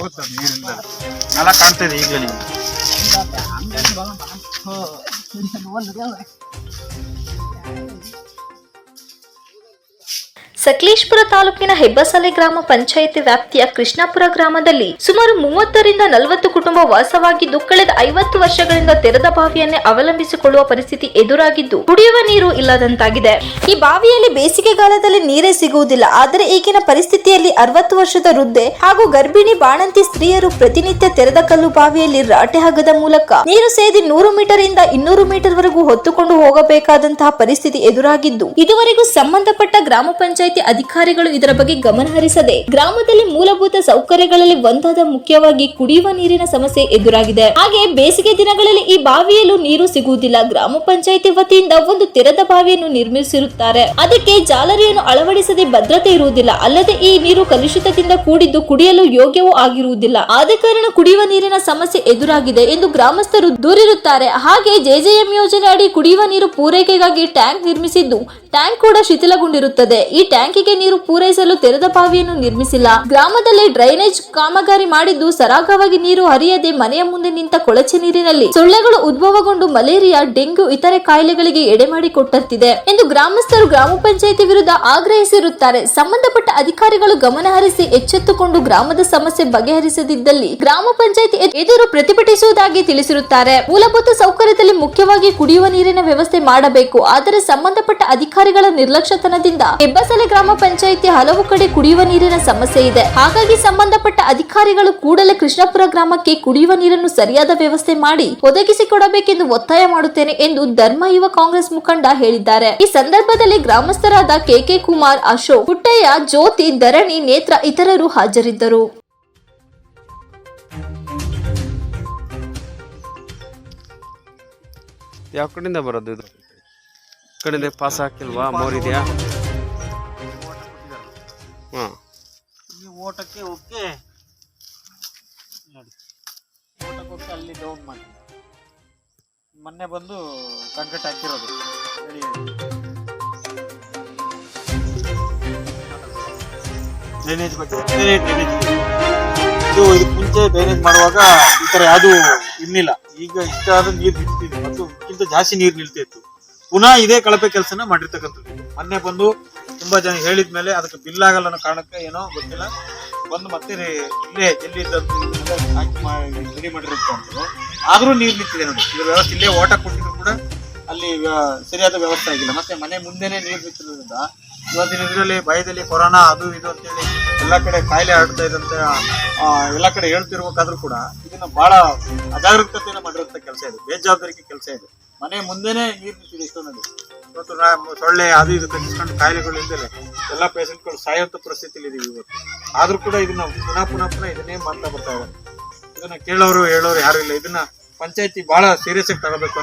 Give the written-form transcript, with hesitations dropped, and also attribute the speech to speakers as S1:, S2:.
S1: ಹೋಗುತ್ತೆ ನೀರಿಂದ ನೆಲ ಕಾಣ್ತಾ ಇದೆ ಈಗಲೇ ನೀವು.
S2: ಸಕಲೇಶಪುರ ತಾಲೂಕಿನ ಹೆಬ್ಬಸಲೆ ಗ್ರಾಮ ಪಂಚಾಯಿತಿ ವ್ಯಾಪ್ತಿಯ ಕೃಷ್ಣಾಪುರ ಗ್ರಾಮದಲ್ಲಿ ಸುಮಾರು 30ರಿಂದ 40 ಕುಟುಂಬ ವಾಸವಾಗಿದ್ದು ಕಳೆದ 50 ವರ್ಷಗಳಿಂದ ತೆರೆದ ಬಾವಿಯನ್ನೇ ಅವಲಂಬಿಸಿಕೊಳ್ಳುವ ಪರಿಸ್ಥಿತಿ ಎದುರಾಗಿದ್ದು ಕುಡಿಯುವ ನೀರು ಇಲ್ಲದಂತಾಗಿದೆ. ಈ ಬಾವಿಯಲ್ಲಿ ಬೇಸಿಗೆಗಾಲದಲ್ಲಿ ನೀರೇ ಸಿಗುವುದಿಲ್ಲ. ಆದರೆ ಈಗಿನ ಪರಿಸ್ಥಿತಿಯಲ್ಲಿ 60 ವರ್ಷದ ವೃದ್ಧೆ ಹಾಗೂ ಗರ್ಭಿಣಿ ಬಾಣಂತಿ ಸ್ತ್ರೀಯರು ಪ್ರತಿನಿತ್ಯ ತೆರೆದ ಕಲ್ಲು ಬಾವಿಯಲ್ಲಿ ರಾಟೆ ಹಗ್ಗದ ಮೂಲಕ ನೀರು ಸೇದಿ 100 ಮೀಟರ್ ಇಂದ 200 ಮೀಟರ್ ವರೆಗೂ ಹೊತ್ತುಕೊಂಡು ಹೋಗಬೇಕಾದಂತಹ ಪರಿಸ್ಥಿತಿ ಎದುರಾಗಿದ್ದು ಇದುವರೆಗೂ ಸಂಬಂಧಪಟ್ಟ ಗ್ರಾಮ ಪಂಚಾಯಿತಿ ಅಧಿಕಾರಿಗಳು ಇದರ ಬಗ್ಗೆ ಗಮನ ಹರಿಸದೆ ಗ್ರಾಮದಲ್ಲಿ ಮೂಲಭೂತ ಸೌಕರ್ಯಗಳಲ್ಲಿ ಒಂದಾದ ಮುಖ್ಯವಾಗಿ ಕುಡಿಯುವ ನೀರಿನ ಸಮಸ್ಯೆ ಎದುರಾಗಿದೆ. ಹಾಗೆ ಬೇಸಿಗೆ ದಿನಗಳಲ್ಲಿ ಈ ಬಾವಿಯಲ್ಲೂ ನೀರು ಸಿಗುವುದಿಲ್ಲ. ಗ್ರಾಮ ಪಂಚಾಯಿತಿ ವತಿಯಿಂದ ಒಂದು ತೆರೆದ ಬಾವಿಯನ್ನು ನಿರ್ಮಿಸಿರುತ್ತಾರೆ. ಅದಕ್ಕೆ ಜಾಲರಿಯನ್ನು ಅಳವಡಿಸದೆ ಭದ್ರತೆ ಇರುವುದಿಲ್ಲ. ಅಲ್ಲದೆ ಈ ನೀರು ಕಲುಷಿತದಿಂದ ಕೂಡಿದ್ದು ಕುಡಿಯಲು ಯೋಗ್ಯವೂ ಆಗಿರುವುದಿಲ್ಲ. ಆದ ಕಾರಣ ಕುಡಿಯುವ ನೀರಿನ ಸಮಸ್ಯೆ ಎದುರಾಗಿದೆ ಎಂದು ಗ್ರಾಮಸ್ಥರು ದೂರಿರುತ್ತಾರೆ. ಹಾಗೆ ಜೆಜೆಎಂ ಯೋಜನೆ ಅಡಿ ಕುಡಿಯುವ ನೀರು ಪೂರೈಕೆಗಾಗಿ ಟ್ಯಾಂಕ್ ನಿರ್ಮಿಸಿದ್ದು ಟ್ಯಾಂಕ್ ಕೂಡ ಶಿಥಿಲಗೊಂಡಿರುತ್ತದೆ. ಈ ಟ್ಯಾಂಕಿಗೆ ನೀರು ಪೂರೈಸಲು ತೆರೆದ ಬಾವಿಯನ್ನು ನಿರ್ಮಿಸಿಲ್ಲ. ಗ್ರಾಮದಲ್ಲಿ ಡ್ರೈನೇಜ್ ಕಾಮಗಾರಿ ಮಾಡಿದ್ದು ಸರಾಗವಾಗಿ ನೀರು ಹರಿಯದೆ ಮನೆಯ ಮುಂದೆ ನಿಂತ ಕೊಳಚೆ ನೀರಿನಲ್ಲಿ ಸೊಳ್ಳೆಗಳು ಉದ್ಭವಗೊಂಡು ಮಲೇರಿಯಾ, ಡೆಂಗ್ಯೂ ಇತರೆ ಕಾಯಿಲೆಗಳಿಗೆ ಎಡೆಮಾಡಿಕೊಟ್ಟಂತಿದೆ ಎಂದು ಗ್ರಾಮಸ್ಥರು ಗ್ರಾಮ ಪಂಚಾಯಿತಿ ವಿರುದ್ಧ ಆಗ್ರಹಿಸಿರುತ್ತಾರೆ. ಸಂಬಂಧಪಟ್ಟ ಅಧಿಕಾರಿಗಳು ಗಮನ ಹರಿಸಿ ಎಚ್ಚೆತ್ತುಕೊಂಡು ಗ್ರಾಮದ ಸಮಸ್ಯೆ ಬಗೆಹರಿಸದಿದ್ದಲ್ಲಿ ಗ್ರಾಮ ಪಂಚಾಯಿತಿ ಎದುರು ಪ್ರತಿಭಟಿಸುವುದಾಗಿ ತಿಳಿಸಿರುತ್ತಾರೆ. ಮೂಲಭೂತ ಸೌಕರ್ಯದಲ್ಲಿ ಮುಖ್ಯವಾಗಿ ಕುಡಿಯುವ ನೀರಿನ ವ್ಯವಸ್ಥೆ ಮಾಡಬೇಕು. ಆದರೆ ಸಂಬಂಧಪಟ್ಟ ಅಧಿಕಾರಿಗಳ ನಿರ್ಲಕ್ಷ್ಯತನದಿಂದ ಹೆಬ್ಬಸಲೆ ಗ್ರಾಮ ಪಂಚಾಯಿತಿ ಹಲವು ಕಡೆ ಕುಡಿಯುವ ನೀರಿನ ಸಮಸ್ಯೆ ಇದೆ. ಹಾಗಾಗಿ ಸಂಬಂಧಪಟ್ಟ ಅಧಿಕಾರಿಗಳು ಕೂಡಲೇ ಕೃಷ್ಣಾಪುರ ಗ್ರಾಮಕ್ಕೆ ಕುಡಿಯುವ ನೀರನ್ನು ಸರಿಯಾದ ವ್ಯವಸ್ಥೆ ಮಾಡಿ ಒದಗಿಸಿಕೊಡಬೇಕೆಂದು ಒತ್ತಾಯ ಮಾಡುತ್ತೇನೆ ಎಂದು ಧರ್ಮ ಯುವ ಕಾಂಗ್ರೆಸ್ ಮುಖಂಡ ಹೇಳಿದ್ದಾರೆ. ಈ ಸಂದರ್ಭದಲ್ಲಿ ಗ್ರಾಮಸ್ಥರಾದ ಕೆಕೆ ಕುಮಾರ್, ಅಶೋಕ್, ಪುಟ್ಟಯ್ಯ, ಜ್ಯೋತಿ, ಧರಣಿ, ನೇತ್ರ ಇತರರು ಹಾಜರಿದ್ದರು.
S3: ಯಾವ ಕಡೆಯಿಂದ ಬರೋದು ಇದು? ಕಡೆಯಿಂದ ಪಾಸ್ ಹಾಕಿಲ್ವಾ? ಮೋರ್ ಇದೆಯಾ? ಹಾಂ,
S1: ಓಟಕ್ಕೆ ಹೋಗಿ ನೋಡಿ, ಓಟಕ್ಕೆ ಹೋಗಿ ಅಲ್ಲಿ ಡೌನ್ ಮಾಡಿ ಮೊನ್ನೆ ಬಂದು ಕಾಂಕ್ರೀಟ್ ಹಾಕಿರೋದು. ಡ್ರೈನೇಜ್ ಬಗ್ಗೆ ಇದು ಮುಂಚೆ ಡ್ರೈನೇಜ್ ಮಾಡುವಾಗ ಈ ಥರ ಯಾವುದು ಇನ್ನಿಲ್ಲ. ಈಗ ಇಷ್ಟಾದ ನೀರು ನಿಲ್ತಿದೆ ಮತ್ತು ಇದಕ್ಕಿಂತ ಜಾಸ್ತಿ ನೀರು ನಿಲ್ತಿತ್ತು. ಪುನಃ ಇದೇ ಕಳಪೆ ಕೆಲಸನ ಮಾಡಿರ್ತಕ್ಕಂಥದ್ದು. ಮೊನ್ನೆ ಬಂದು ತುಂಬಾ ಜನ ಹೇಳಿದ್ಮೇಲೆ ಅದಕ್ಕೆ ಬಿಲ್ ಆಗಲ್ಲ ಅನ್ನೋ ಕಾರಣಕ್ಕೆ ಏನೋ ಗೊತ್ತಿಲ್ಲ ಬಂದು ಮತ್ತೆ ಇಲ್ಲೇ ಎಲ್ಲಿ ಹಾಕಿ ರೆಡಿ ಮಾಡಿರ್ತಕ್ಕಂಥದ್ದು. ಆದ್ರೂ ನೀರು ನಿಂತಿದೆ ನೋಡಿ. ಇದ್ರ ವ್ಯವಸ್ಥೆ ಇಲ್ಲೇ ಓಟ ಕೊಟ್ಟಿದ್ರು ಕೂಡ ಅಲ್ಲಿ ಸರಿಯಾದ ವ್ಯವಸ್ಥೆ ಆಗಿಲ್ಲ. ಮತ್ತೆ ಮನೆ ಮುಂದೆನೆ ನೀರು ನಿಂತಿರೋದ್ರಿಂದ ಇವತ್ತಿನ ಇದರಲ್ಲಿ ಭಯದಲ್ಲಿ ಕೊರೋನಾ ಅದು ಇದು ಅಂತೇಳಿ ಎಲ್ಲ ಕಡೆ ಕಾಯಿಲೆ ಹರಡ್ತಾ ಇದ್ದಂತೆ ಎಲ್ಲ ಕಡೆ ಹೇಳ್ತಿರ್ಬೇಕಾದ್ರೂ ಕೂಡ ಇದನ್ನ ಬಹಳ ಅಜಾಗರೂಕತೆಯಿಂದ ಮಾಡಿರೋಂಥ ಕೆಲಸ ಇದೆ, ಬೇಜವಾಬ್ದಾರಿಕೆ ಕೆಲಸ ಇದೆ. ಮನೆ ಮುಂದೆನೆ ನೀರು ನಿಂತಿದೆ ಇಷ್ಟೊಂದು. ಇವತ್ತು ಸೊಳ್ಳೆ ಅದು ಇದು ಕಚ್ಚಿಸ್ಕೊಂಡು ಕಾಯಿಲೆಗಳು ಇಲ್ದಲೆ ಎಲ್ಲ ಪೇಷಂಟ್ಗಳು ಸಾಯುವಂಥ ಪರಿಸ್ಥಿತಿಲಿ ಇದೀವಿ ಇವತ್ತು. ಆದ್ರೂ ಕೂಡ ಇದನ್ನ ಪುನಃ ಇದನ್ನೇ ಮಾಡ್ತಾ ಬರ್ತಾ ಇದ್ದಾರೆ. ಇದನ್ನ ಕೇಳೋರು ಹೇಳೋರು ಯಾರು ಇಲ್ಲ. ಇದನ್ನ ಪಂಚಾಯತಿ ಬಹಳ ಸೀರಿಯಸ್ ಆಗಿ ತಗೋಬೇಕು ಅಂತ